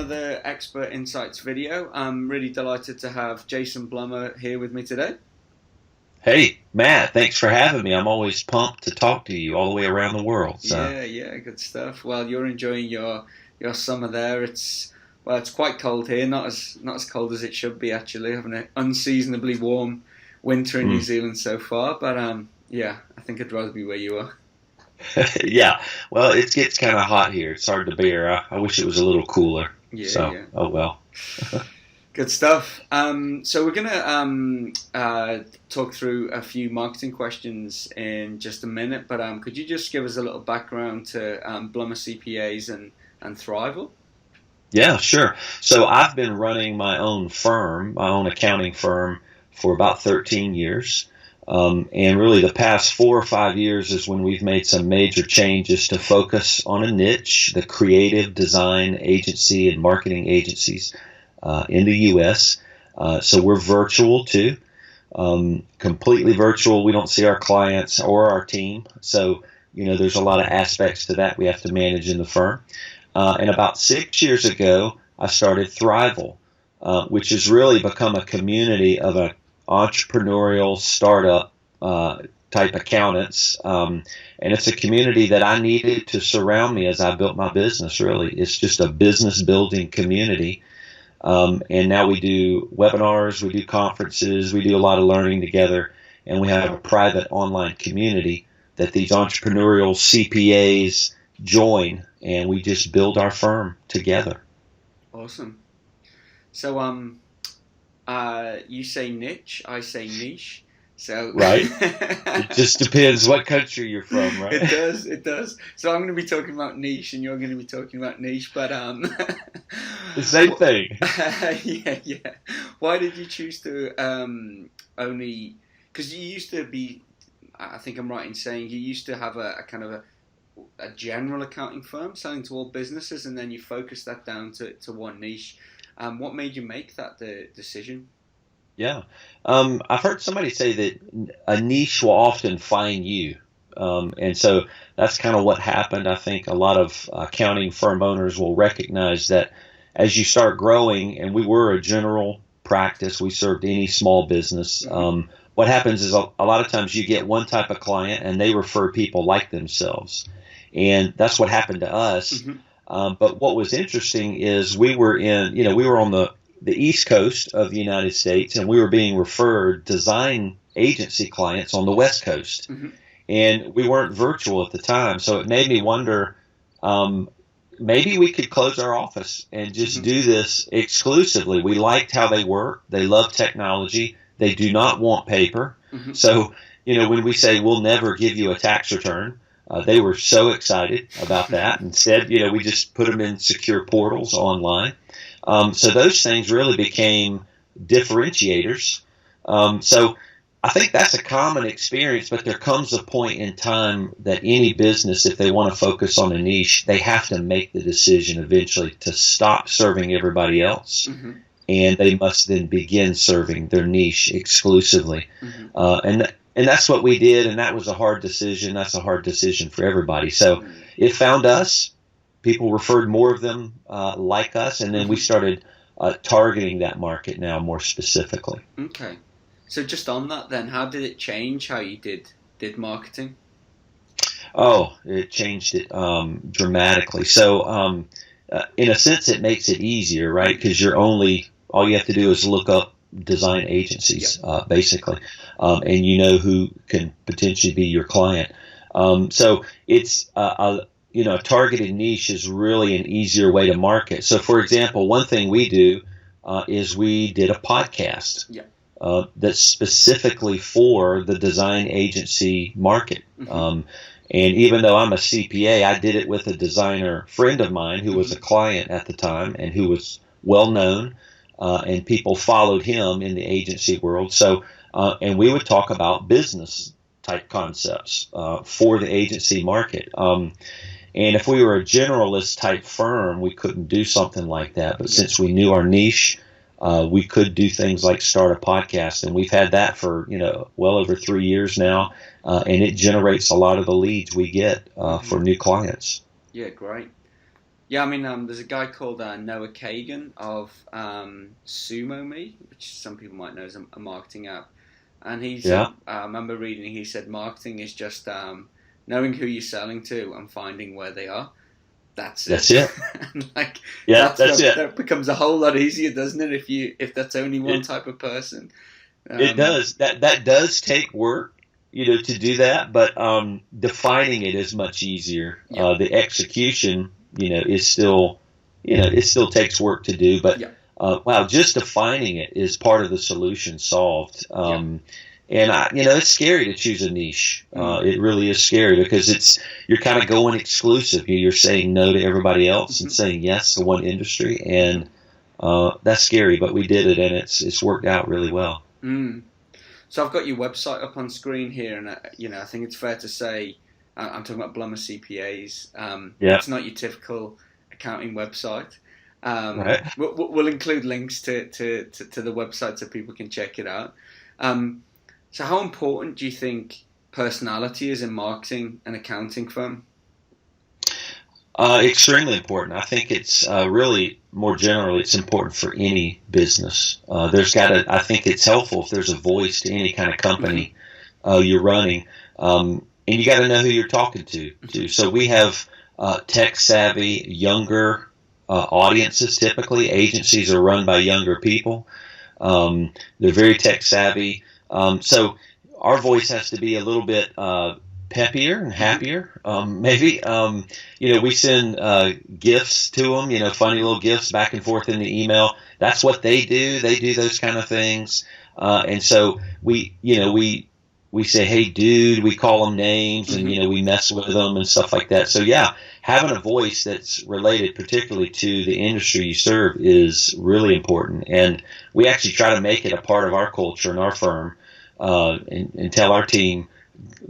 another Expert Insights video. I'm really delighted to have Jason Blumer here with me today. Hey, Matt, thanks for having me. I'm always pumped to talk to you all the way around the world. Yeah, good stuff. Well, you're enjoying your summer there. It's quite cold here, not as cold as it should be actually, having an unseasonably warm winter in New Zealand so far. But yeah, I think I'd rather be where you are. Yeah, well, it gets kind of hot here. It's hard to bear. I wish it was a little cooler. Yeah. Oh well. Good stuff. So we're going to talk through a few marketing questions in just a minute, but could you just give us a little background to Blumer CPAs and Thriveal? Yeah, sure. So I've been running my own firm, my own accounting firm, for about 13 years. And really the past 4 or 5 years is when we've made some major changes to focus on a niche, the creative design agency and marketing agencies in the U.S. So we're virtual too, completely virtual. We don't see our clients or our team. So, there's a lot of aspects to that we have to manage in the firm. And about 6 years ago, I started Thriveal, which has really become a community of entrepreneurial startup type accountants. And it's a community that I needed to surround me as I built my business, really. It's just a business building community. And now we do webinars, we do conferences, we do a lot of learning together, and we have a private online community that these entrepreneurial CPAs join, and we just build our firm together. Awesome. So, you say niche, I say niche. So right. It just depends what country you're from, right? It does. So I'm going to be talking about niche, and you're going to be talking about niche, but the same thing. Yeah. Why did you choose to only? Because you used to be, I think I'm right in saying you used to have a kind of a general accounting firm selling to all businesses, and then you focused that down to one niche. What made you make that decision? Yeah. I've heard somebody say that a niche will often find you. And so that's kind of what happened. I think a lot of accounting firm owners will recognize that as you start growing, and we were a general practice, we served any small business. What happens is a lot of times you get one type of client and they refer people like themselves. And that's what happened to us. But what was interesting is we were on the East Coast of the United States, and we were being referred design agency clients on the West Coast. And we weren't virtual at the time. So it made me wonder, maybe we could close our office and just do this exclusively. We liked how they work. They love technology. They do not want paper. So, when we say we'll never give you a tax return, they were so excited about that and said, we just put them in secure portals online. So those things really became differentiators. So I think that's a common experience, but there comes a point in time that any business, if they want to focus on a niche, they have to make the decision eventually to stop serving everybody else. And they must then begin serving their niche exclusively. And that's what we did, and that was a hard decision. That's a hard decision for everybody. So it found us. People referred more of them like us, and then we started targeting that market now more specifically. Okay. So just on that then, how did it change how you did marketing? Oh, it changed it dramatically. So in a sense, it makes it easier, right? Because all you have to do is look up design agencies, basically, and you know who can potentially be your client. So it's a targeted niche is really an easier way to market. So, for example, one thing we do is we did a podcast that's specifically for the design agency market. And even though I'm a CPA, I did it with a designer friend of mine who was a client at the time and who was well known, and people followed him in the agency world. So, and we would talk about business type concepts for the agency market. And if we were a generalist type firm, we couldn't do something like that. But since we knew our niche, we could do things like start a podcast. And we've had that for, well over 3 years now. And it generates a lot of the leads we get for new clients. Yeah, great. Yeah, I mean, there's a guy called Noah Kagan of Sumo Me, which some people might know as a marketing app. And he said, Yeah, I remember reading, he said, marketing is just knowing who you're selling to and finding where they are. That's it. that's it. And like Yeah, that's it. that becomes a whole lot easier, doesn't it? If that's only one It type of person. it Um, does. That does take work, to do that, but defining it is much easier. yeah, The execution, is still, it still takes work to do, but yeah, wow, just defining it is part of the solution solved. yeah. And it's scary to choose a niche. Mm, It really is scary because you're kind of going exclusive. You're saying no to everybody else and mhm, saying yes to one industry, mhm, and that's scary. But we did it, and it's worked out really well. mm. So I've got your website up on screen here, and I think it's fair to say I'm talking about Blumer CPAs. Yeah, It's not your typical accounting website. right. We'll include links to the website so people can check it out. Um, so how important do you think personality is in marketing and accounting firm? Extremely important. I think it's really more generally, it's important for any business. There's got to. I think it's helpful if there's a voice to any kind of Hmm. company you're running, and you got to know who you're talking to. Too. So we have tech savvy, younger audiences. Typically, agencies are run by younger people. They're very tech savvy. So our voice has to be a little bit peppier and Hmm. happier. Maybe, we send gifts to them, funny little gifts back and forth in the email. That's what they do. They do those kind of things. And so we say, hey, dude, we call them names and, Hmm. we mess with them and stuff like that. So, yeah, having a voice that's related particularly to the industry you serve is really important. And we actually try to make it a part of our culture and our firm and tell our team,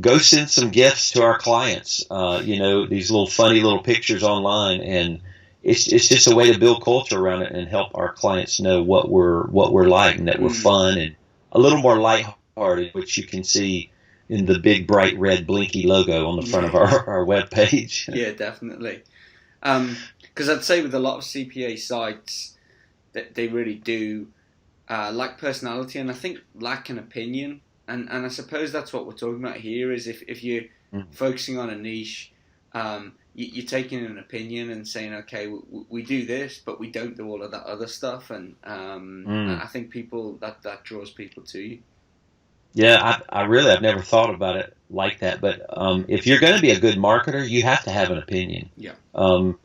go send some gifts to our clients. These little funny little pictures online, and it's just a way to build culture around it and help our clients know what we're like and that we're Mm. fun and a little more lighthearted, which you can see in the big bright red blinky logo on the front of Yeah, our web page. yeah, definitely. Because I'd say with a lot of CPA sites that they really do lack personality, and I think lack an opinion. And I suppose that's what we're talking about here is if you're focusing on a niche, you're taking an opinion and saying, okay, we do this, but we don't do all of that other stuff. And Mm. I think people that draws people to you. Yeah, I've never thought about it like that. But if you're going to be a good marketer, you have to have an opinion. Yeah, Um,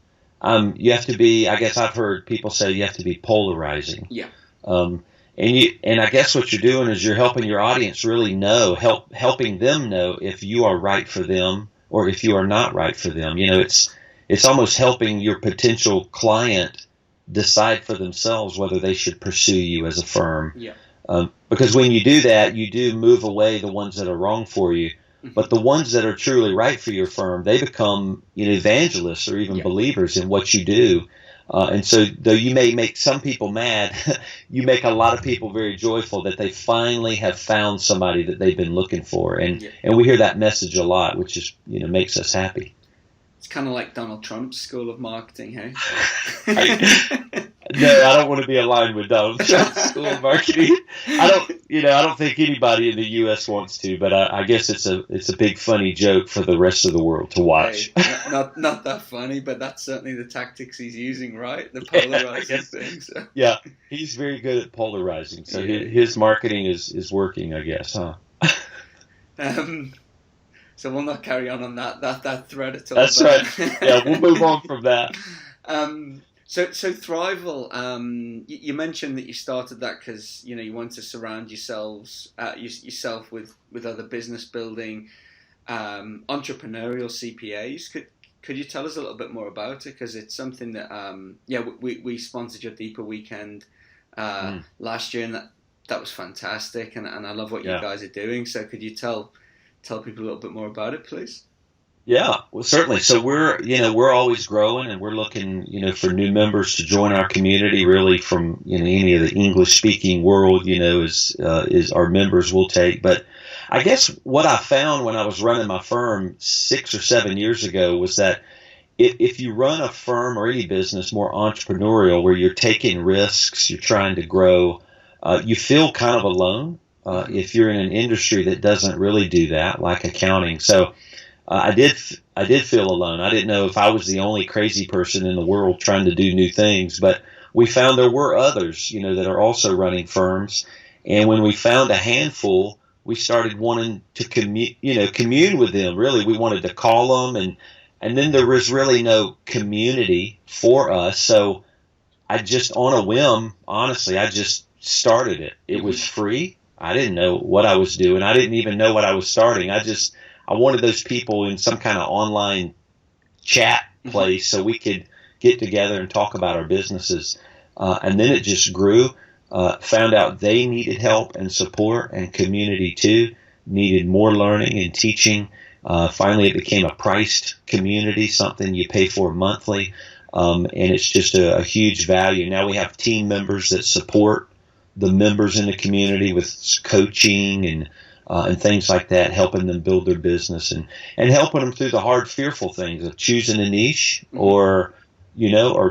you have to be. I guess I've heard people say you have to be polarizing. yeah, Um, and I guess what you're doing is you're helping your audience really helping them know if you are right for them or if you are not right for them. It's almost helping your potential client decide for themselves whether they should pursue you as a firm. yeah. Because when you do that, you do move away the ones that are wrong for you. Hmm. But the ones that are truly right for your firm, they become evangelists or even Yeah. believers in what you do. And so, though you may make some people mad, you make a lot of people very joyful that they finally have found somebody that they've been looking for. And Yeah. and we hear that message a lot, which is makes us happy. It's kind of like Donald Trump's school of marketing, hey? No, I don't want to be aligned with Donald Trump's school of marketing. I don't think anybody in the U.S. wants to, but I guess it's a big funny joke for the rest of the world to Hey, watch. not that funny, but that's certainly the tactics he's using, right? The Yeah, I polarizing guess. thing. So, Yeah, he's very good at polarizing. So yeah. his marketing is working, I guess, huh? Um, so we'll not carry on that thread at all. That's But right. Yeah, we'll move on from that. so Thriveal, you mentioned that you started that because you want to surround yourself with other business building, entrepreneurial CPAs. Could you tell us a little bit more about it? Because it's something that we sponsored your Deeper Weekend Mm, last year, and that was fantastic, and I love what you yeah. guys are doing. So could you tell people a little bit more about it, please? Yeah, well, certainly. So we're always growing, and we're looking, for new members to join our community. Really, from any of the English-speaking world, is our members will take. But I guess what I found when I was running my firm 6 or 7 years ago was that if you run a firm or any business more entrepreneurial, where you're taking risks, you're trying to grow, you feel kind of alone if you're in an industry that doesn't really do that, like accounting. So I did feel alone. I didn't know if I was the only crazy person in the world trying to do new things, but we found there were others, that are also running firms. And when we found a handful, we started wanting to commune with them. Really, we wanted to call them, and then there was really no community for us. So I just, on a whim, honestly, I just started it. It was free. I didn't know what I was doing. I didn't even know what I was starting. I wanted those people in some kind of online chat place so we could get together and talk about our businesses. And then it just grew. Found out they needed help and support, and community too, needed more learning and teaching. Finally, it became a priced community, something you pay for monthly. And it's just a huge value. Now we have team members that support the members in the community with coaching and things like that, helping them build their business and helping them through the hard, fearful things of choosing a niche or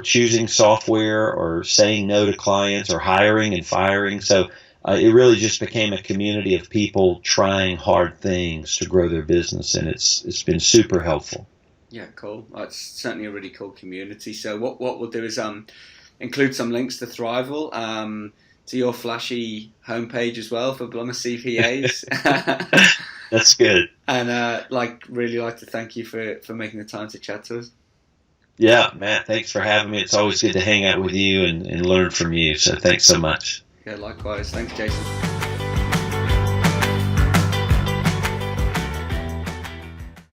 choosing software or saying no to clients or hiring and firing. So it really just became a community of people trying hard things to grow their business, and it's been super helpful. Yeah, cool. It's certainly a really cool community. So what we'll do is include some links to Thriveal, to your flashy homepage as well for Blumer CPAs. That's good. And really like to thank you for making the time to chat to us. Yeah, Matt, thanks for having me. It's always good to hang out with you and learn from you. So thanks so much. Yeah, likewise. Thanks, Jason.